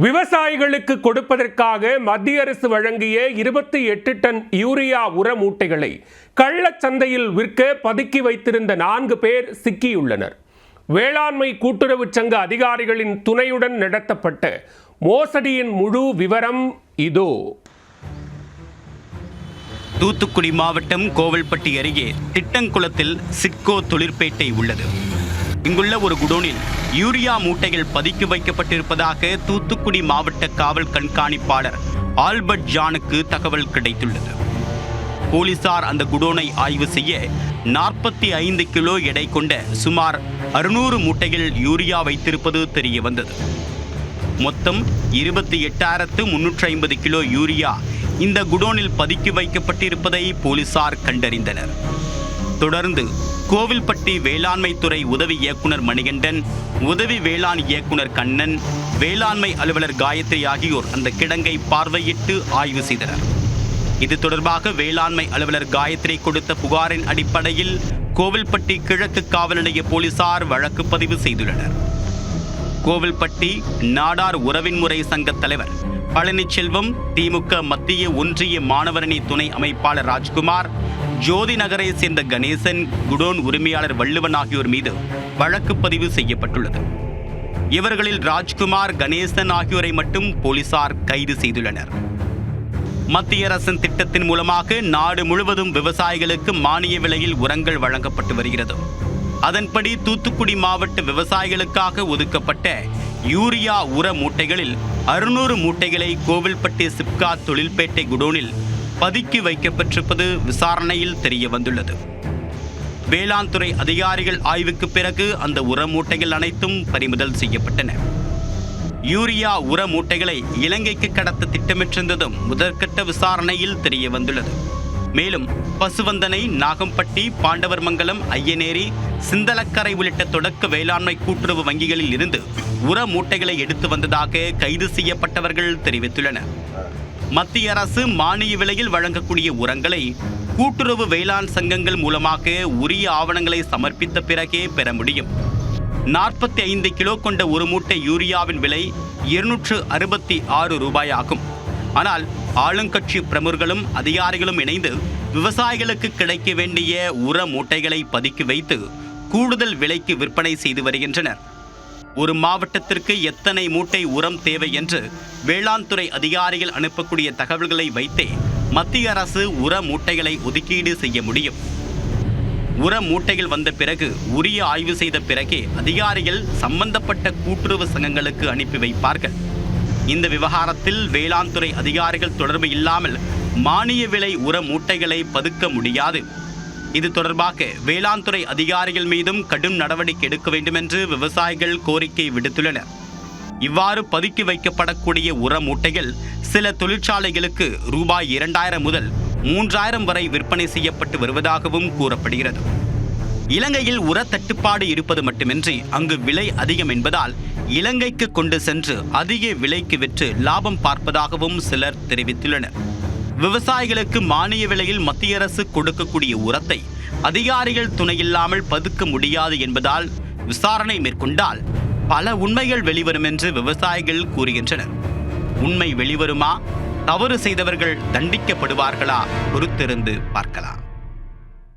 விவசாயிகளுக்கு கொடுப்பதற்காக மத்திய அரசு வழங்கிய 28 டன் யூரியா உர மூட்டைகளை கள்ளச்சந்தையில் விற்க பதுக்கி வைத்திருந்த 4 பேர் சிக்கியுள்ளனர். வேளாண்மை கூட்டுறவு சங்க அதிகாரிகளின் துணையுடன் நடத்தப்பட்ட மோசடியின் முழு விவரம் இதோ. தூத்துக்குடி மாவட்டம் கோவில்பட்டி அருகே திட்டங்குளத்தில் சிட்கோ தொழிற்பேட்டை உள்ளது. இங்குள்ள ஒரு குடோனில் யூரியா மூட்டைகள் பதுக்கி வைக்கப்பட்டிருப்பதாக தூத்துக்குடி மாவட்ட காவல் கண்காணிப்பாளர் ஆல்பர்ட் ஜானுக்கு தகவல் கிடைத்துள்ளது. போலீசார் அந்த குடோனை ஆய்வு செய்ய 45 கிலோ எடை கொண்ட சுமார் 600 மூட்டைகள் யூரியா வைத்திருப்பது தெரிய வந்தது. மொத்தம் 28,350 கிலோ யூரியா இந்த குடோனில் பதுக்கி வைக்கப்பட்டிருப்பதை போலீசார் கண்டறிந்தனர். தொடர்ந்து கோவில்பட்டி வேளாண்மை துறை உதவி இயக்குனர் மணிகண்டன், உதவி வேளாண் இயக்குனர் கண்ணன், வேளாண்மை அலுவலர் காயத்ரி ஆகியோர் அந்த கிடங்கை பார்வையிட்டு ஆய்வு செய்தனர். இது தொடர்பாக வேளாண்மை அலுவலர் காயத்ரி கொடுத்த புகாரின் அடிப்படையில் கோவில்பட்டி கிழக்கு காவல் நிலைய போலீசார் வழக்கு பதிவு செய்துள்ளனர். கோவில்பட்டி நாடார் உறவின்முறை சங்க தலைவர் பழனிச்செல்வம், திமுக மத்திய ஒன்றிய மாணவரணி துணை அமைப்பாளர் ராஜ்குமார், ஜோதி நகரை சேர்ந்த கணேசன், குடோன் உரிமையாளர் வள்ளுவன் ஆகியோர் மீது வழக்கு பதிவு செய்யப்பட்டுள்ளது. இவர்களில் ராஜ்குமார், கணேசன் ஆகியோரை மட்டும் போலீசார் கைது செய்துள்ளனர். மத்திய அரசின் திட்டத்தின் மூலமாக நாடு முழுவதும் விவசாயிகளுக்கு மானிய விலையில் உரங்கள் வழங்கப்பட்டு வருகிறது. அதன்படி தூத்துக்குடி மாவட்ட விவசாயிகளுக்காக ஒதுக்கப்பட்ட யூரியா உர மூட்டைகளில் 600 மூட்டைகளை கோவில்பட்டி சிப்கா தொழிற்பேட்டை குடோனில் பதுக்கி வைக்கப்பட்டிருப்பது விசாரணையில் தெரிய வந்துள்ளது. வேளாண் துறை அதிகாரிகள் ஆய்வுக்கு பிறகு அந்த உர மூட்டைகள் அனைத்தும் பறிமுதல் செய்யப்பட்டன. யூரியா உர மூட்டைகளை இலங்கைக்கு கடத்த திட்டமிட்டிருந்ததும் முதற்கட்ட விசாரணையில் தெரிய வந்துள்ளது. மேலும் பசுவந்தனை, நாகம்பட்டி, பாண்டவர்மங்கலம், ஐயனேரி, சிந்தலக்கரை உள்ளிட்ட தொடக்க வேளாண்மை கூட்டுறவு வங்கிகளில் இருந்து உர மூட்டைகளை எடுத்து வந்ததாக கைது செய்யப்பட்டவர்கள் தெரிவித்துள்ளனர். மத்திய அரசு மானிய விலையில் வழங்கக்கூடிய உரங்களை கூட்டுறவு வேளாண் சங்கங்கள் மூலமாக உரிய ஆவணங்களை சமர்ப்பித்த பிறகே பெற முடியும். 45 கிலோ கொண்ட ஒரு மூட்டை யூரியாவின் விலை 266 ரூபாய் ஆகும். ஆனால் ஆளுங்கட்சி பிரமுகர்களும் அதிகாரிகளும் இணைந்து விவசாயிகளுக்கு கிடைக்க வேண்டிய உர மூட்டைகளை பதுக்கி வைத்து கூடுதல் விலைக்கு விற்பனை செய்து வருகின்றனர். ஒரு மாவட்டத்திற்கு எத்தனை மூட்டை உரம் தேவை என்று வேளாண் துறை அதிகாரிகள் அனுப்பக்கூடிய தகவல்களை வைத்தே மத்திய அரசு உர மூட்டைகளை ஒதுக்கீடு செய்ய முடியும். உர மூட்டைகள் வந்த பிறகு உரிய ஆய்வு செய்த பிறகே அதிகாரிகள் சம்பந்தப்பட்ட கூட்டுறவு சங்கங்களுக்கு அனுப்பி வைப்பார்கள். இந்த விவகாரத்தில் வேளாண் துறை அதிகாரிகள் தொடர்பு இல்லாமல் மானிய விலை உர மூட்டைகளை பதுக்க முடியாது. இது தொடர்பாக வேளாண் துறை அதிகாரிகள் மீதும் கடும் நடவடிக்கை எடுக்க வேண்டும் என்று விவசாயிகள் கோரிக்கை விடுத்துள்ளனர். இவ்வாறு பதுக்கி வைக்கப்படக்கூடிய உர மூட்டைகள் சில தொழிற்சாலைகளுக்கு ரூபாய் 2000 முதல் 3000 வரை விற்பனை செய்யப்பட்டு வருவதாகவும் கூறப்படுகிறது. இலங்கையில் உர தட்டுப்பாடு இருப்பது மட்டுமின்றி அங்கு விலை அதிகம் என்பதால் இலங்கைக்கு கொண்டு சென்று அதிக விலைக்கு விற்று லாபம் பார்ப்பதாகவும் சிலர் தெரிவித்துள்ளனர். விவசாயிகளுக்கு மானிய விலையில் மத்திய அரசு கொடுக்கக்கூடிய உரத்தை அதிகாரிகள் துணையில்லாமல் பதுக்க முடியாது என்பதால் விசாரணை மேற்கொண்டால் பல உண்மைகள் வெளிவரும் என்று விவசாயிகள் கூறுகின்றனர். உண்மை வெளிவருமா? தவறு செய்தவர்கள் தண்டிக்கப்படுவார்களா? பொறுத்திருந்து பார்க்கலாம்.